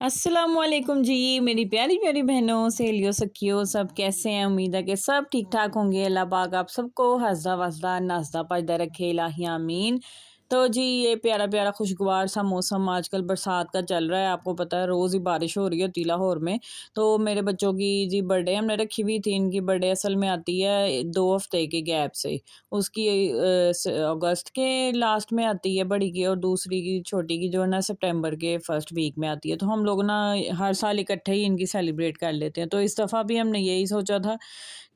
अस्सलामुअलैकुम जी, मेरी प्यारी प्यारी बहनों, सहेलियों, सखियों, सब कैसे हैं? उम्मीद है कि सब ठीक ठाक होंगे। अल्लाह पाक आप सबको हंसदा वसदा नाजदा पाजदा रखे, इलाही आमीन। तो जी ये प्यारा प्यारा खुशगवार सा मौसम आजकल बरसात का चल रहा है। आपको पता है रोज़ ही बारिश हो रही होती लाहौर में। तो मेरे बच्चों की जी बर्थडे हमने रखी हुई थी। इनकी बर्थडे असल में आती है 2 हफ्ते के गैप से। उसकी अगस्त के लास्ट में आती है बड़ी की, और दूसरी की छोटी की जो है ना सितंबर के फर्स्ट वीक में आती है। तो हम लोग ना हर साल इकट्ठे ही इनकी सेलिब्रेट कर लेते हैं। तो इस दफ़ा भी हमने यही सोचा था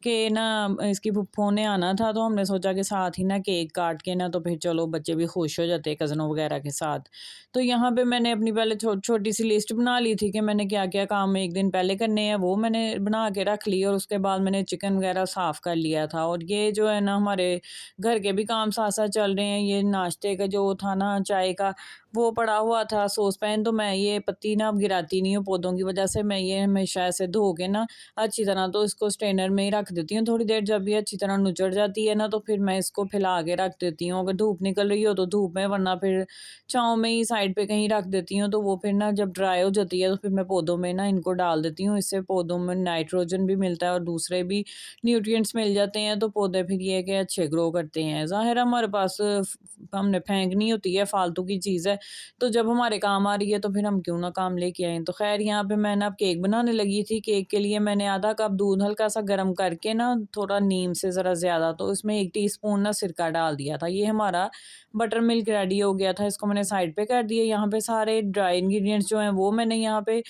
कि ना इसकी फूफो ने आना था, तो हमने सोचा कि साथ ही ना केक काट के ना, तो फिर चलो बच्चे भी खुश हो जाते कज़नों वगैरह के साथ। तो यहाँ पे मैंने अपनी पहले छोटी सी लिस्ट बना ली थी कि मैंने क्या क्या काम एक दिन पहले करने हैं, वो मैंने बना के रख ली। और उसके बाद मैंने चिकन वगैरह साफ़ कर लिया था। और ये जो है ना हमारे घर के भी काम साथ साथ चल रहे हैं। ये नाश्ते का जो था ना चाय का, वो पड़ा हुआ था सॉस पैन। तो मैं ये पत्ती ना अब गिराती नहीं हूँ पौधों की वजह से। मैं ये हमेशा ऐसे धो के ना अच्छी तरह तो इसको स्ट्रेनर में ही रख देती हूँ थोड़ी देर। जब ये अच्छी तरह नुचड़ जाती है ना, तो फिर मैं इसको फैला के रख देती हूँ। अगर धूप निकल रही हो तो धूप में, वरना फिर छाँव में ही साइड पे कहीं रख देती हूँ। तो वो फिर ना जब ड्राई हो जाती है तो फिर मैं पौधों में ना इनको डाल देती हूँ। इससे पौधों में नाइट्रोजन भी मिलता है और दूसरे भी न्यूट्रिएंट्स मिल जाते हैं। तो पौधे फिर ये है कि अच्छे ग्रो करते हैं। ज़ाहिर है हमारे पास हमने फेंकनी होती है, फालतू की चीज़ है, तो जब हमारे काम आ रही है तो फिर हम क्यों ना काम लेके आएँ। तो ख़ैर यहाँ पे मैं ना अब केक बनाने लगी थी। केक के लिए मैंने आधा कप दूध हल्का-सा गरम करके ना, थोड़ा नीम से ज़रा ज़्यादा, तो इसमें 1 टीस्पून ना सिरका डाल दिया था। ये हमारा बटर मिल्क रेडी हो गया था। इसको मैंने साइड पे कर दिया। यहाँ पे सारे ड्राई इंग्रीडिएंट्स जो हैं वो मैंने यहाँ पे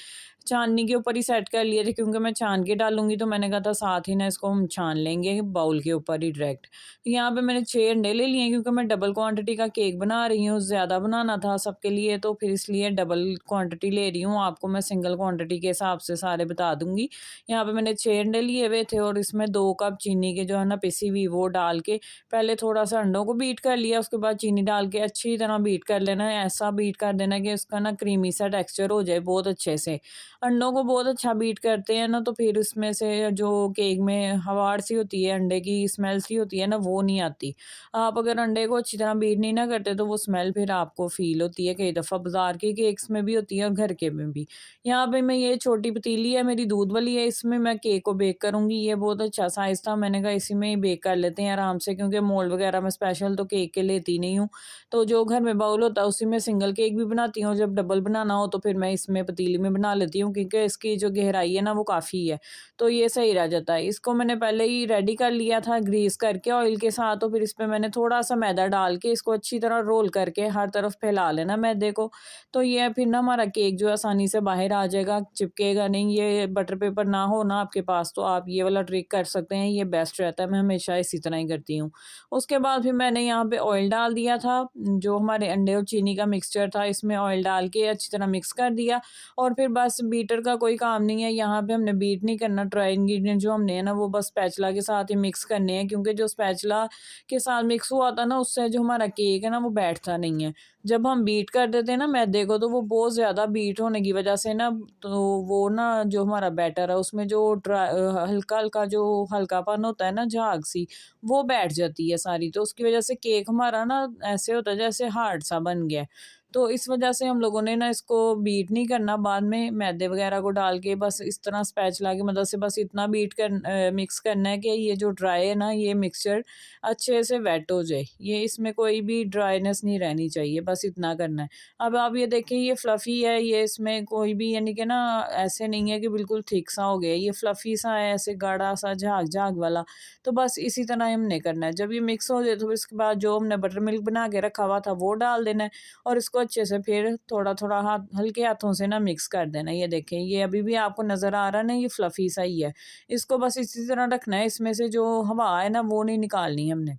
छाननी के ऊपर ही सेट कर लिए थे, क्योंकि मैं छान के डालूँगी तो मैंने कहा था साथ ही ना इसको हम छान लेंगे बाउल के ऊपर ही डायरेक्ट। यहाँ पे मैंने 6 अंडे ले लिए हैं, क्योंकि मैं डबल क्वांटिटी का केक बना रही हूँ, ज़्यादा बनाना था सबके लिए, तो फिर इसलिए डबल क्वांटिटी ले रही हूँ। आपको मैं सिंगल क्वांटिटी के हिसाब से सारे बता दूँगी। यहाँ पे मैंने 6 अंडे लिए हुए थे और इसमें 2 कप चीनी के जो है ना पिसी हुई वो डाल के पहले थोड़ा-सा अंडों को बीट कर लिया, उसके बाद चीनी डाल के अच्छी तरह बीट कर लेना है। ऐसा बीट कर देना है कि उसका ना क्रीमी सा टेक्सचर हो जाए बहुत अच्छे से। अंडों को बहुत अच्छा बीट करते हैं ना, तो फिर उसमें से जो केक में हवाड़ सी होती है, अंडे की स्मेल सी होती है ना, वो नहीं आती। आप अगर अंडे को अच्छी तरह बीट नहीं ना करते तो वो स्मेल फिर आपको फ़ील होती है। कई दफ़ा बाज़ार के केक्स में भी होती है और घर के में भी। यहाँ पे मैं ये छोटी पतीली है मेरी दूध वाली है, इसमें मैं केक को बेक करूँगी। ये बहुत अच्छा साइज़ था, मैंने कहा इसी में ही बेक कर लेते हैं आराम से, क्योंकि मोल्ड वगैरह मैं स्पेशल तो केक के लेती नहीं हूँ। तो जो घर में बाउल होता है उसी में सिंगल केक भी बनाती हूँ। जब डबल बनाना हो तो फिर मैं इसमें पतीली में बना लेती हूँ, क्योंकि इसकी जो गहराई है ना वो काफ़ी है, तो ये सही रह जाता है। इसको मैंने पहले ही रेडी कर लिया था ग्रीस करके ऑयल के साथ। तो फिर इसमें मैंने थोड़ा-सा मैदा डाल के इसको अच्छी तरह रोल करके हर तरफ फैला लेना मैदे को। तो ये फिर ना हमारा केक जो है आसानी से बाहर आ जाएगा, चिपकेगा नहीं। ये बटर पेपर ना हो ना आपके पास तो आप ये वाला ट्रिक कर सकते हैं, ये बेस्ट रहता है। मैं हमेशा इसी तरह ही करती हूँ। उसके बाद फिर मैंने यहाँ पे ऑयल डाल दिया था, जो हमारे अंडे और चीनी का मिक्सचर था इसमें ऑयल डाल के अच्छी तरह मिक्स कर दिया। और फिर बस बीटर का कोई काम नहीं है, यहाँ पे हमने बीट नहीं करना। ड्राई इंग्रीडिएंट जो हमने है ना वो बस स्पैचुला के साथ ही मिक्स करने हैं, क्योंकि जो स्पैचुला के साथ मिक्स हुआ था ना उससे जो हमारा केक है ना वो बैठता नहीं है। जब हम बीट कर देते हैं ना मैदे को, तो वो बहुत ज़्यादा बीट होने की वजह से ना, तो वो ना जो हमारा बैटर है उसमें जो हल्का-हल्का जो हल्कापन होता है ना, झाग सी, वो बैठ जाती है सारी। तो उसकी वजह से केक हमारा ना ऐसे होता है जैसे हार्ड सा बन गया है। तो इस वजह से हम लोगों ने ना इसको बीट नहीं करना, बाद में मैदे वगैरह को डाल के बस इस तरह स्पैचुला की मदद से बस इतना मिक्स करना है कि ये जो ड्राई है ना ये मिक्सचर अच्छे से वेट हो जाए। ये इसमें कोई भी ड्राईनेस नहीं रहनी चाहिए, बस इतना करना है। अब आप ये देखें ये फ्लफ़ी है, ये इसमें कोई भी यानी कि ना ऐसे नहीं है कि बिल्कुल थिक सा हो गया, ये फ्लफ़ी सा है, ऐसे गाढ़ा सा झाग-झाग वाला। तो बस इसी तरह हमने करना है। जब ये मिक्स हो जाए तो फिर इसके बाद जो हमने बटर मिल्क बना के रखा हुआ था वो डाल देना है, और इसको अच्छे से फिर थोड़ा-थोड़ा हाथ हल्के हाथों से ना मिक्स कर देना है। ये देखें ये अभी भी आपको नज़र आ रहा है ना, ये फ्लफ़ी सा ही है। इसको बस इसी तरह रखना है, इसमें से जो हवा है ना वो नहीं निकालनी हमने।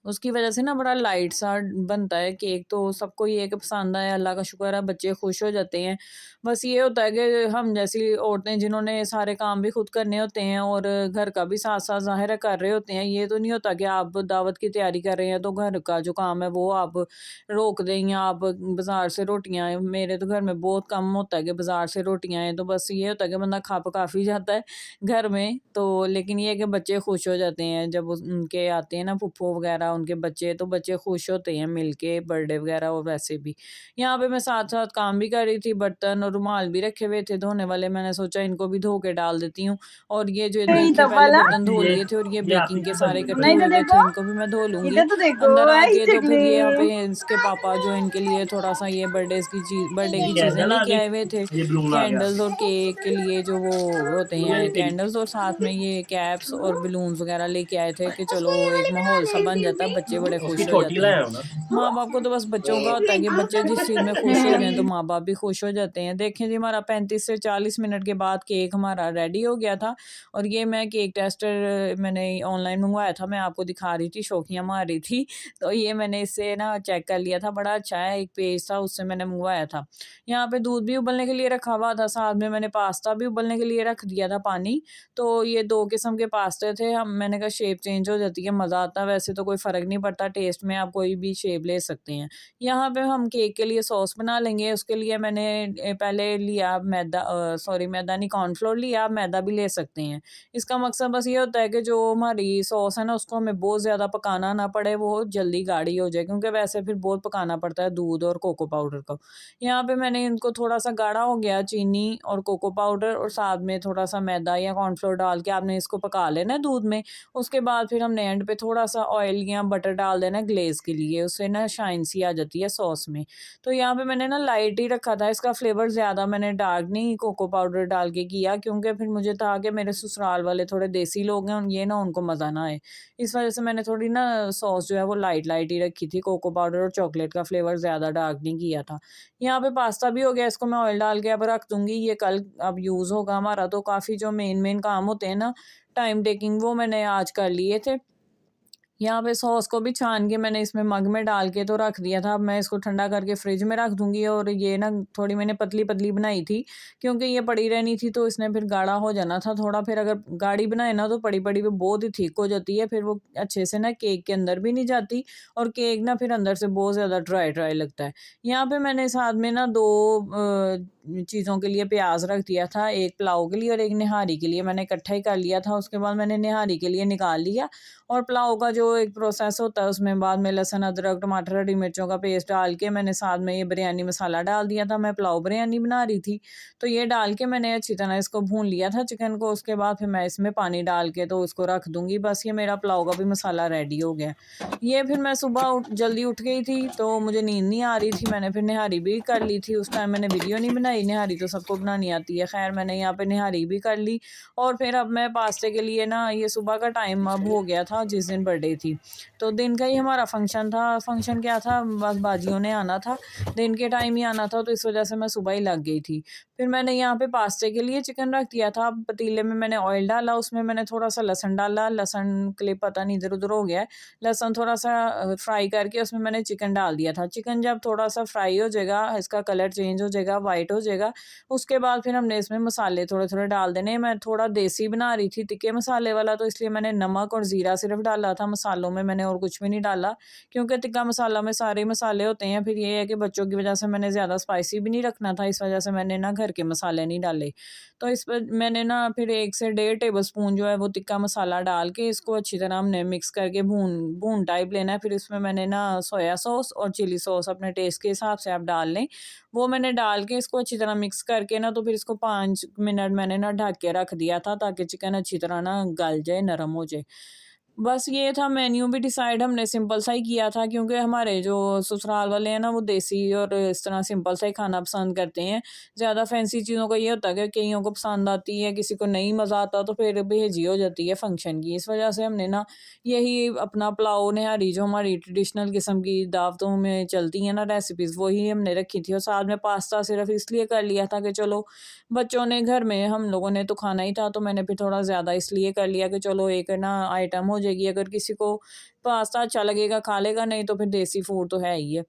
उसकी वजह से ना बड़ा लाइट सा बनता है केक, तो सबको ये कि पसंद आया, अल्लाह का शुक्र है, बच्चे खुश हो जाते हैं। बस ये होता है कि हम जैसी औरतें जिन्होंने सारे काम भी खुद करने होते हैं और घर का भी साथ-साथ ज़ाहिर है कर रहे होते हैं, ये तो नहीं होता कि आप दावत की तैयारी कर रहे हैं तो घर का जो काम है वो आप रोक दें, या आप बाज़ार से रोटियाँ, मेरे तो घर में बहुत कम होता है कि बाज़ार से रोटियाँ आएँ, तो बस ये होता है कि बंदा खा पका ही जाता है घर में। तो लेकिन ये है कि बच्चे खुश हो जाते हैं जब उनके आते हैं ना फूफो वगैरह, उनके बच्चे, तो बच्चे खुश होते हैं मिलके बर्थडे वगैरह और वैसे भी। यहाँ पे मैं साथ-साथ काम भी कर रही थी, बर्तन और रुमाल भी रखे हुए थे धोने वाले, मैंने सोचा इनको भी धो के डाल देती हूँ। और ये जो नहीं देखे तब पहले वाला। बर्तन धो लिए थे और ये ये बेकिंग आपकी के ना सारे बनी इकट्ठे नहीं बनी। तो हुए हुए देखो, थे, इनको भी मैं धो लूँगी। इधर तो देखो अंदर आई आके तो फिर ये यहाँ पे चकली। इसके पापा जो इनके लिए थोड़ा-सा ये बर्थडे ये की चीज़ें कैंडल आ लेके गई, आए हुए थे। ये बलून आ गया। कैंडल्स और केक के लिए जो वो होते ये हैं पिंक। कैंडल्स, और साथ में ये कैप्स और बलून्स वगैरह लेके आए थे कि चलो एक माहौल सा बन जाता है, बच्चे बड़े उसकी खुश हो छोटी जाते हैं। लाया हो ना। माँ-बाप को तो बस बच्चों का होता है कि बच्चे जिस चीज़ में खुश हो जाएँ तो माँ-बाप भी खुश हो जाते हैं। देखें जी, हमारा 35 से 40 मिनट के बाद केक हमारा रेडी हो गया था और ये मैं केक टेस्टर मैंने ऑनलाइन मंगवाया था, मैं आपको दिखा रही थी, शौकियाँ मार रही थी। तो ये मैंने इससे ना चेक कर लिया था, बड़ा अच्छा है, एक पेज था उससे मैंने मंगवाया था। यहाँ पे दूध भी उबलने के लिए रखा हुआ था, साथ में मैंने पास्ता भी उबलने के लिए रख दिया था पानी। तो ये 2 किस्म के पास्ते थे, हम मैंने कहा शेप चेंज हो जाती है, मज़ा आता है, वैसे तो कोई फ़र्क नहीं पड़ता टेस्ट में, आप कोई भी शेप ले सकते हैं। यहाँ पे हम केक के लिए सॉस बना लेंगे, उसके लिए मैंने पहले लिया मैदा, सॉरी मैदा नहीं, कॉर्नफ्लोर लिया, आप मैदा भी ले सकते हैं। इसका मकसद बस ये होता है कि जो हमारी सॉस है ना उसको हमें बहुत ज़्यादा पकाना ना पड़े, वो जल्दी गाढ़ी हो जाए, क्योंकि वैसे फिर बहुत पकाना पड़ता है दूध और कोको पाउडर को। यहाँ पे मैंने इनको थोड़ा-सा गाढ़ा हो गया, चीनी और कोको पाउडर और साथ में थोड़ा-सा मैदा या कॉर्नफ्लोर डाल के आपने इसको पका लेना है दूध में। उसके बाद फिर हमने एंड पे थोड़ा-सा ऑयल या बटर डाल देना है ग्लेज़ के लिए, उससे ना शाइन सी आ जाती है सॉस में। तो यहाँ पे मैंने ना लाइट ही रखा था, इसका फ्लेवर ज़्यादा मैंने डार्क नहीं कोको पाउडर डाल के किया, क्योंकि फिर मुझे था कि मेरे ससुराल वाले थोड़े देसी लोग हैं, ये ना उनको मज़ा ना आए। इस वज़ह से मैंने थोड़ी ना सॉस जो है वो लाइट-लाइट ही रखी थी, कोको पाउडर और चॉकलेट का फ्लेवर ज़्यादा डार्क नहीं किया था। यहाँ पे पास्ता भी हो गया, इसको मैं ऑयल डाल के अब रख दूँगी, ये कल अब यूज़ होगा हमारा, तो काफ़ी जो मेन-मेन काम होते हैं ना टाइम टेकिंग, वो मैंने आज कर लिए थे। यहाँ पे सॉस को भी छान के मैंने इसमें मग में डाल के तो रख दिया था। अब मैं इसको ठंडा करके फ्रिज में रख दूँगी, और ये ना थोड़ी मैंने पतली-पतली बनाई थी, क्योंकि ये पड़ी रहनी थी तो इसने फिर गाढ़ा हो जाना था थोड़ा। फिर अगर गाढ़ी बनाए ना तो पड़ी-पड़ी पे बहुत ही थिक हो जाती है, फिर वो अच्छे से ना केक के अंदर भी नहीं जाती और केक ना फिर अंदर से बहुत ज़्यादा ड्राई-ड्राई लगता है। यहाँ पे मैंने साथ में ना 2 चीज़ों के लिए प्याज़ रख दिया था, एक पुलाव के लिए और एक निहारी के लिए, मैंने इकट्ठा ही कर लिया था। उसके बाद मैंने निहारी के लिए निकाल लिया, और पुलाव का जो एक प्रोसेस होता है उसमें बाद में लहसुन, अदरक, टमाटर, हरी मिर्चों का पेस्ट डाल के मैंने साथ में ये बिरयानी मसाला डाल दिया था। मैं पुलाव बिरयानी बना रही थी, तो ये डाल के मैंने अच्छी तरह इसको भून लिया था चिकन को। उसके बाद फिर मैं इसमें पानी डाल के तो इसको रख दूँगी। बस ये मेरा पुलाव का भी मसाला रेडी हो गया। ये फिर मैं सुबह जल्दी उठ गई थी, तो मुझे नींद नहीं आ रही थी, मैंने फिर निहारी भी कर ली थी। उस टाइम मैंने वीडियो नहीं बनाई, निहारी तो सबको बनानी आती है। ख़ैर मैंने यहाँ पे निहारी भी कर ली, और फिर अब मैं पास्ते के लिए ना, ये सुबह का टाइम अब हो गया था जिस दिन बर्थडे थी, तो दिन का ही हमारा फंक्शन था। फंक्शन क्या था, बस बाजियों ने आना था, दिन के टाइम ही आना था, तो इस वजह से मैं सुबह ही लग गई थी। फिर मैंने यहाँ पे पास्ते के लिए चिकन रख दिया था, अब पतीले में मैंने ऑयल डाला, उसमें मैंने थोड़ा-सा लहसुन डाला, लहसुन के लिए पता नहीं इधर-उधर हो गया है। लहसुन थोड़ा-सा फ्राई करके उसमें मैंने चिकन डाल दिया था। चिकन जब थोड़ा-सा फ्राई हो जाएगा, इसका कलर चेंज हो जाएगा, व्हाइट हो जाएगा, उसके बाद फिर हमने इसमें मसाले थोड़े-थोड़े डाल देने। मैं थोड़ा देसी बना रही थी, तिक्के मसाले वाला, तो इसलिए मैंने नमक और ज़ीरा सिर्फ़ डाला था मसालों में, मैंने और कुछ भी नहीं डाला, क्योंकि तिक्का मसाला में सारे मसाले होते हैं। फिर ये है कि बच्चों की वजह से मैंने ज़्यादा स्पाइसी भी नहीं रखना था, इस वजह से मैंने ना घर के मसाले नहीं डाले। तो इस पर मैंने ना फिर 1 से डेढ़ टेबलस्पून जो है वो तिक्का मसाला डाल के इसको अच्छी तरह हमने मिक्स करके भून भून टाइप लेना है। फिर इसमें मैंने ना सोया सॉस और चिली सॉस अपने टेस्ट के हिसाब से आप डाल लें। वो मैंने डाल के इसको अच्छी तरह मिक्स करके ना, तो फिर इसको 5 मिनट मैंने ना ढक के रख दिया था, ताकि चिकन अच्छी तरह ना गल जाए, नरम हो जाए। बस ये था, मेन्यू भी डिसाइड हमने सिंपल सा ही किया था, क्योंकि हमारे जो ससुराल वाले हैं ना वो देसी और इस तरह सिंपल सा ही खाना पसंद करते हैं। ज़्यादा फैंसी चीज़ों का ये होता है कि कइयों को पसंद आती है, किसी को नहीं मज़ा आता, तो फिर बेहिजी हो जाती है फंक्शन की। इस वजह से हमने ना यही अपना पुलाव निहारी जो हमारी ट्रेडिशनल किस्म की दावतों में चलती हैं ना रेसिपीज़, वही हमने रखी थी, और साथ में पास्ता सिर्फ़ इसलिए कर लिया था कि चलो बच्चों ने, घर में हम लोगों ने तो खाना ही था, तो मैंने फिर थोड़ा ज़्यादा इसलिए कर लिया कि चलो एक ना आइटम हो जाएगी, अगर किसी को पास्ता अच्छा लगेगा खा लेगा, नहीं तो फिर देसी फूड तो है ही है।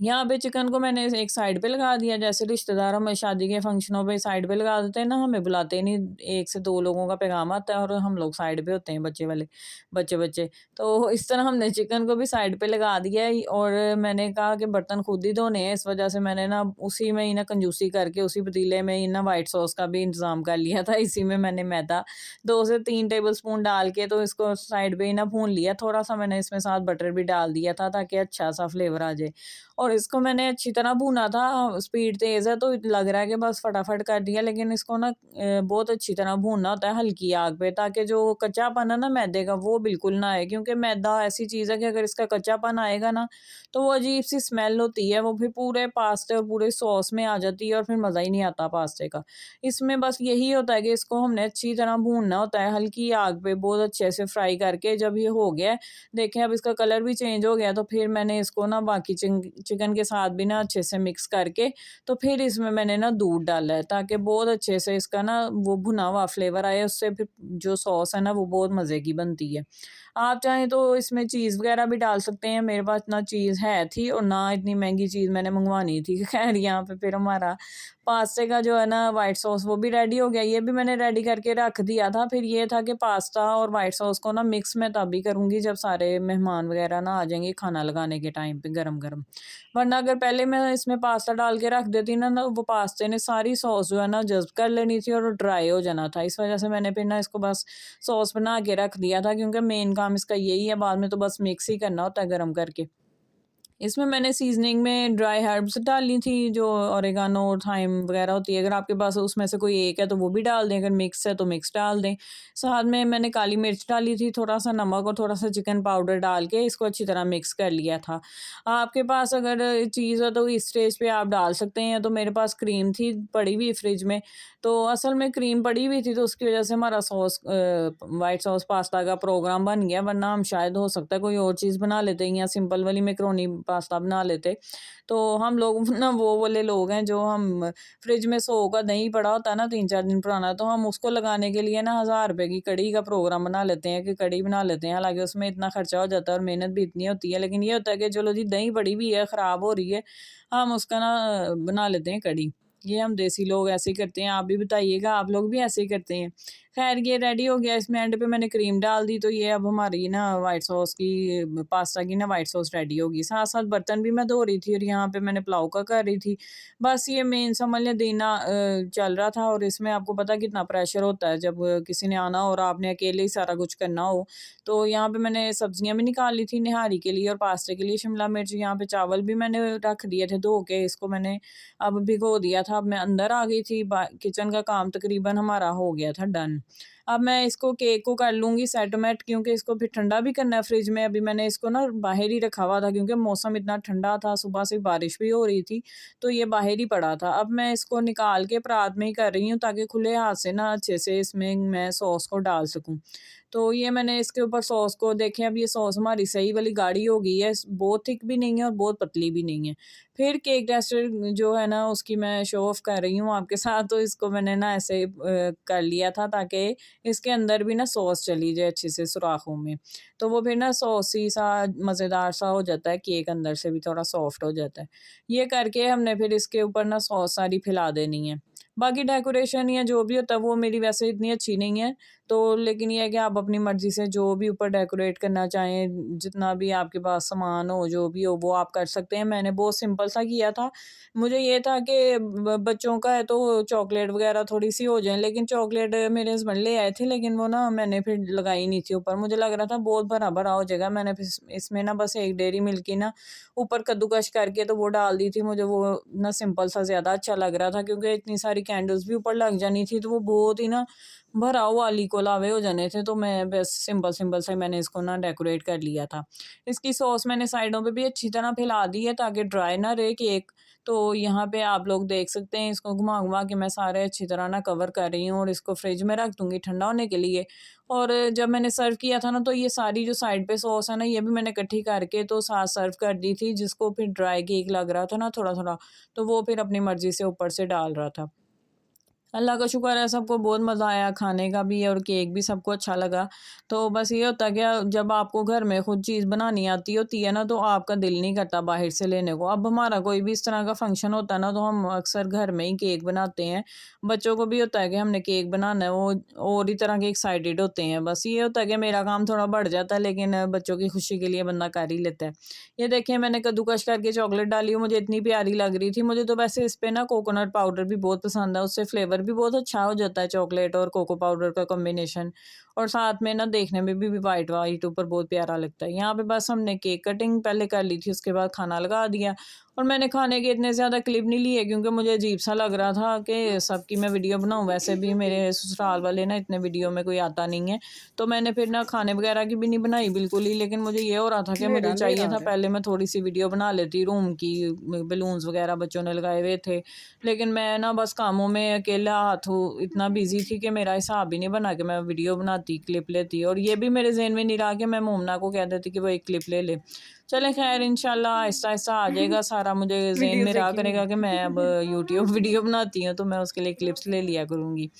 यहाँ पे चिकन को मैंने एक साइड पे लगा दिया, जैसे रिश्तेदार हमें शादी के फंक्शनों पे साइड पे लगा देते हैं ना, हमें बुलाते ही नहीं, 1 से 2 लोगों का पैगाम आता है और हम लोग साइड पे होते हैं बच्चे वाले, बच्चे-बच्चे। तो इस तरह हमने चिकन को भी साइड पे लगा दिया है और मैंने कहा कि बर्तन खुद ही धोने हैं, इस वजह से मैंने ना उसी में ही ना कंजूसी करके उसी पतीले में ही ना व्हाइट सॉस का भी इंतज़ाम कर लिया था। इसी में मैंने मैदा 2 से 3 टेबलस्पून डाल के तो इसको साइड पे ही ना भून लिया। थोड़ा-सा मैंने इसमें साथ बटर भी डाल दिया था ताकि अच्छा-सा फ्लेवर आ जाए। और इसको मैंने अच्छी तरह भूना था, स्पीड तेज़ है तो लग रहा है कि बस फटाफट कर दिया, लेकिन इसको ना बहुत अच्छी तरह भूनना होता है हल्की आग पे, ताकि जो कच्चापन है ना मैदे का वो बिल्कुल ना आए, क्योंकि मैदा ऐसी चीज़ है कि अगर इसका कच्चापन आएगा ना तो वो अजीब-सी स्मेल होती है, वो फिर पूरे पास्ते और पूरे सॉस में आ जाती है और फिर मज़ा ही नहीं आता पास्ते का। इसमें बस यही होता है कि इसको हमने अच्छी तरह भूनना होता है हल्की आग पे बहुत अच्छे से फ्राई करके। जब ये हो गया है, देखें अब इसका कलर भी चेंज हो गया, तो फिर मैंने इसको ना बाकी चिकन के साथ भी ना अच्छे से मिक्स करके तो फिर इसमें मैंने ना दूध डाला है, ताकि बहुत अच्छे से इसका ना वो भुना हुआ फ्लेवर आए, उससे फिर जो सॉस है ना वो बहुत मज़े की बनती है। आप चाहें तो इसमें चीज़ वगैरह भी डाल सकते हैं, मेरे पास ना चीज़ है थी और ना इतनी महँगी चीज़ मैंने मँगवानी थी। ख़ैर यहाँ पे फिर हमारा पास्ते का जो है ना व्हाइट सॉस वो भी रेडी हो गया, ये भी मैंने रेडी करके रख दिया था। फिर ये था कि पास्ता और व्हाइट सॉस को ना मिक्स मैं तभी करूँगी जब सारे मेहमान वगैरह ना आ जाएँगे खाना लगाने के टाइम पे गरम-गरम। वरना अगर पहले मैं इसमें पास्ता डाल के रख देती ना वो पास्ते ने सारी सॉस जो है ना जज़्ब कर लेनी थी और ड्राई हो जाना था। इस वज़ह से मैंने फिर ना इसको बस सॉस बना के रख दिया था, क्योंकि मेन काम इसका यही है, बाद में तो बस मिक्स ही करना होता है गरम करके। इसमें मैंने सीज़निंग में ड्राई हर्ब्स डाली थी, जो ओरेगानो, थाइम वगैरह होती है, अगर आपके पास उसमें से कोई एक है तो वो भी डाल दें, अगर मिक्स है तो मिक्स डाल दें। साथ में मैंने काली मिर्च डाली थी, थोड़ा-सा नमक और थोड़ा-सा चिकन पाउडर डाल के इसको अच्छी तरह मिक्स कर लिया था। आपके पास अगर चीज़ है तो इस स्टेज पे आप डाल सकते हैं, तो मेरे पास क्रीम थी पड़ी हुई फ्रिज में, तो असल में क्रीम पड़ी हुई थी तो उसकी वज़ह से हमारा व्हाइट सॉस पास्ता का प्रोग्राम बन गया, वरना हम शायद हो सकता है कोई और चीज़ बना लेते या सिंपल वाली मैकरोनी पास्ता बना लेते। तो हम लोग ना वो वाले लोग हैं जो हम फ्रिज में 100 का दही पड़ा होता है ना 3-4 दिन पुराना, तो हम उसको लगाने के लिए ना 1000 रुपए की कढ़ी का प्रोग्राम बना लेते हैं कि कढ़ी बना लेते हैं। हालाँकि उसमें इतना खर्चा हो जाता है और मेहनत भी इतनी होती है, लेकिन ये होता है कि चलो जी दही पड़ी हुई है, खराब हो रही है, हम उसका ना बना लेते हैं कढ़ी। ये हम देसी लोग ऐसे ही करते हैं, आप भी बताइएगा आप लोग भी ऐसे ही करते हैं? ख़ैर ये रेडी हो गया, इसमें एंड पे मैंने क्रीम डाल दी, तो ये अब हमारी ना व्हाइट सॉस की पास्ता की ना व्हाइट सॉस रेडी होगी। साथ-साथ बर्तन भी मैं धो रही थी और यहाँ पे मैंने पुलाव का कर रही थी। बस ये मेन समझ लें दिन चल रहा था और इसमें आपको पता है कितना प्रेशर होता है जब किसी ने आना हो और आपने अकेले ही सारा कुछ करना हो। तो यहाँ पे मैंने सब्जियाँ भी निकाल ली थी निहारी के लिए और पास्ते के लिए शिमला मिर्च, यहाँ पे चावल भी मैंने रख दिए थे धो के, इसको मैंने अब भिगो दिया था। अब मैं अंदर आ गई थी, किचन का काम तकरीबन हमारा हो गया था डन। अब मैं इसको केक को कर लूँगी सेटमेंट, क्योंकि इसको फिर ठंडा भी करना है फ्रिज में। अभी मैंने इसको ना बाहर ही रखा हुआ था क्योंकि मौसम इतना ठंडा था, सुबह से बारिश भी हो रही थी, तो ये बाहर ही पड़ा था। अब मैं इसको निकाल के परात में ही कर रही हूँ ताकि खुले हाथ से ना अच्छे से इसमें मैं सॉस को डाल सकूँ। तो ये मैंने इसके ऊपर सॉस को देखें, अब ये सॉस हमारी सही वाली गाढ़ी हो गई है, बहुत थिक भी नहीं है और बहुत पतली भी नहीं है। फिर केक टेस्टर जो है ना उसकी मैं शो ऑफ कर रही हूँ आपके साथ, तो इसको मैंने ना ऐसे कर लिया था ताकि इसके अंदर भी ना सॉस चली जाए अच्छे से सुराखों में। तो वो फिर ना सॉसी सा मज़ेदार सा हो जाता है, केक अंदर से भी थोड़ा सॉफ्ट हो जाता है। ये करके हमने फिर इसके ऊपर ना सॉस सारी फैला देनी है। बाकी डेकोरेशन या जो भी होता है वो मेरी वैसे इतनी अच्छी नहीं है, तो लेकिन ये है कि आप अपनी मर्ज़ी से जो भी ऊपर डेकोरेट करना चाहें, जितना भी आपके पास सामान हो, जो भी हो वो आप कर सकते हैं। मैंने बहुत सिंपल सा किया था। मुझे ये था कि बच्चों का है तो चॉकलेट वग़ैरह थोड़ी-सी हो जाए, लेकिन चॉकलेट मेरे हस्बैंड ले आए थे, लेकिन वो ना मैंने फिर लगाई नहीं थी ऊपर। मुझे लग रहा था बहुत भरा-भरा हो जाएगा। मैंने फिर इसमें ना बस एक डेयरी मिल्क की ना ऊपर कद्दूकश करके तो वो डाल दी थी। मुझे वो ना सिंपल सा ज़्यादा अच्छा लग रहा था, क्योंकि इतनी सारी कैंडल्स भी ऊपर लग जानी थी, तो वो बहुत ही ना भरा हुआ लिको-लावे हो जाने थे, तो मैं बस सिंपल-सिंपल से मैंने इसको ना डेकोरेट कर लिया था। इसकी सॉस मैंने साइडों पे भी अच्छी तरह फैला दी है ताकि ड्राई ना रहे केक। तो यहाँ पे आप लोग देख सकते हैं, इसको घुमा-घुमा के मैं सारे अच्छी तरह ना कवर कर रही हूँ और इसको फ्रिज में रख दूँगी ठंडा होने के लिए। और जब मैंने सर्व किया था ना तो ये सारी जो साइड पे सॉस है ना ये भी मैंने इकट्ठी करके तो साथ सर्व कर दी थी, जिसको फिर ड्राई केक लग रहा था ना थोड़ा-थोड़ा, तो वो फिर अपनी मर्ज़ी से ऊपर से डाल रहा था। अल्लाह का शुक्र है सबको बहुत मज़ा आया खाने का भी और केक भी सबको अच्छा लगा। तो बस ये होता है कि जब आपको घर में खुद चीज़ बनानी आती होती है ना तो आपका दिल नहीं करता बाहर से लेने को। अब हमारा कोई भी इस तरह का फंक्शन होता है ना तो हम अक्सर घर में ही केक बनाते हैं। बच्चों को भी होता है कि हमने केक बनाना है, वो और ही तरह के एक्साइटेड होते हैं। बस ये होता है कि मेरा काम थोड़ा बढ़ जाता है लेकिन बच्चों की खुशी के लिए बंदा कर ही लेता है। ये देखिए मैंने कद्दूकस करके चॉकलेट डाली है, मुझे इतनी प्यारी लग रही थी। मुझे तो वैसे इस पे ना कोकोनट पाउडर भी बहुत पसंद है, उससे फ्लेवर भी बहुत अच्छा हो जाता है चॉकलेट और कोको पाउडर का कॉम्बिनेशन। और साथ में ना देखने में भी वाइट वाइट ऊपर बहुत प्यारा लगता है। यहाँ पे बस हमने केक कटिंग पहले कर ली थी, उसके बाद खाना लगा दिया। और मैंने खाने के इतने ज़्यादा क्लिप नहीं लिए क्योंकि मुझे अजीब सा लग रहा था कि सबकी मैं वीडियो बनाऊँ। वैसे भी मेरे ससुराल वाले ना इतने वीडियो में कोई आता नहीं है, तो मैंने फिर ना खाने वगैरह की भी नहीं बनाई बिल्कुल ही। लेकिन मुझे ये हो रहा था कि मुझे चाहिए था पहले मैं थोड़ी सी वीडियो बना लेती रूम की, बलून्स वगैरह बच्चों ने लगाए हुए थे। लेकिन मैं ना बस कामों में अकेला हाथों इतना बिजी थी कि मेरा हिसाब ही नहीं बना कि मैं वीडियो बनाती क्लिप लेती। और ये भी मेरे जहन में नहीं रहा कि मैं मोमना को कह देती कि वो एक क्लिप ले ले। चले खैर इंशाल्लाह आहिस्ता आहिस्ता आ जाएगा सारा। मुझे जहन में रहा करेगा कि मैं अब यूट्यूब वीडियो बनाती हूँ तो मैं उसके लिए क्लिप्स ले लिया करूँगी।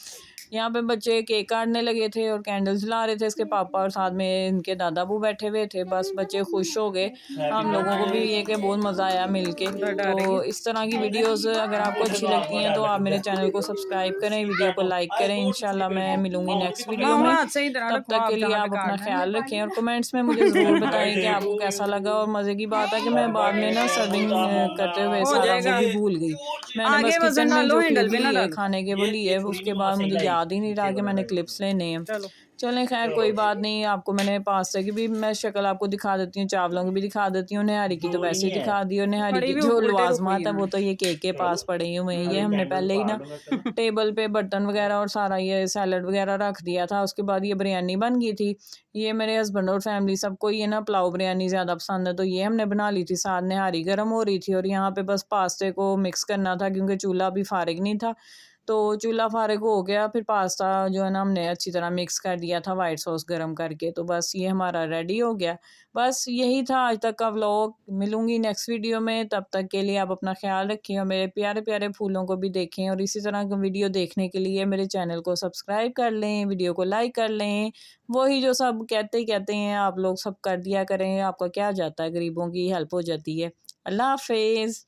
यहाँ पे बच्चे केक काटने लगे थे और कैंडल्स जला रहे थे, इसके पापा और साथ में इनके दादा बू बैठे हुए थे। बस बच्चे खुश हो गए, हम लोगों को भी ये कि बहुत मज़ा आया मिलके। तो इस तरह की वीडियोस अगर आपको अच्छी लगती हैं तो आप मेरे चैनल को सब्सक्राइब करें, वीडियो को लाइक करें। इंशाल्लाह मैं मिलूँगी नेक्स्ट वीडियो में। तब तक के लिए आप अपना ख़्याल रखें और कमेंट्स में मुझे ज़रूर बताएँ कि आपको कैसा लगा। और मज़े की बात है कि मैं बाद में ना सर्विंग करते हुए सारा वो भी भूल गई। मैंने बस किचन में जो क्लिप ली है खाने के वो ली है, उसके बाद मुझे याद ही नहीं रहा कि मैंने क्लिप्स लेने हैं। चलें खैर कोई बात नहीं, आपको मैंने पास्ता की भी मैं शक्ल आपको दिखा देती हूँ, चावलों की भी दिखा देती हूँ, निहारी की तो वैसे ही दिखा दी। और निहारी की जो लवाजमात है वो तो ये केक के पास पड़े हुए हैं। ये हमने पहले ही ना टेबल पे बर्तन वगैरह और सारा ये सैलड वगैरह रख दिया था। उसके बाद ये बिरयानी बन गई थी। ये मेरे हस्बैंड और फैमिली सबको ये ना पुलाव बिरयानी ज़्यादा पसंद है, तो ये हमने बना ली थी। साथ निहारी गर्म हो रही थी और यहाँ पे बस पास्ते को मिक्स करना था क्योंकि चूल्हा भी फारिग नहीं था। तो चूल्हा फारिग हो गया, फिर पास्ता जो है ना हमने अच्छी तरह मिक्स कर दिया था वाइट सॉस गरम करके। तो बस ये हमारा रेडी हो गया। बस यही था आज तक का व्लॉग। मिलूँगी नेक्स्ट वीडियो में, तब तक के लिए आप अपना ख़्याल रखिए और मेरे प्यारे-प्यारे फूलों को भी देखें। और इसी तरह की वीडियो देखने के लिए मेरे चैनल को सब्सक्राइब कर लें, वीडियो को लाइक कर लें। वही जो सब कहते ही कहते हैं आप लोग सब कर दिया करें, आपका क्या जाता है, गरीबों की हेल्प हो जाती है। अल्लाह हाफ़िज़।